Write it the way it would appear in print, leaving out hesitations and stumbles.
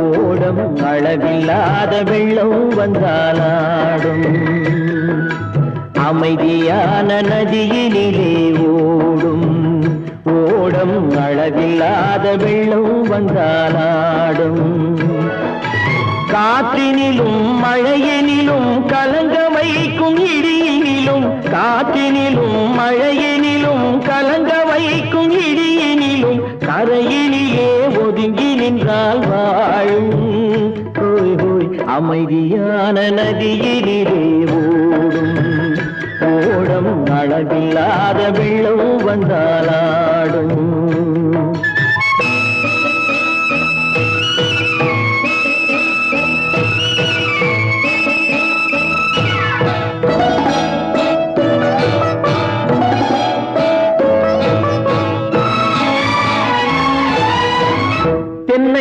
ஓடம் அளவில்லாத வெள்ளம் வந்தாலாடும் அமைதியான நதியினிலே ஓடும் ஓடம் அளவில்லாத வெள்ளம் வந்தாலாடும் காற்றினிலும் மழையினிலும் கலங்க வைக்கும் இடியினிலும் காற்றினிலும் மழையினிலும் கலங்க வைக்கும் இடியினிலும் கரையினிலே ஒதுங்கி நின்றால் வாழும் ஹோய் ஹோய் அமைதியான நதியினிலே ஓடும் ஓடம் அளவில்லாத வெள்ளம் வந்தாலாடும்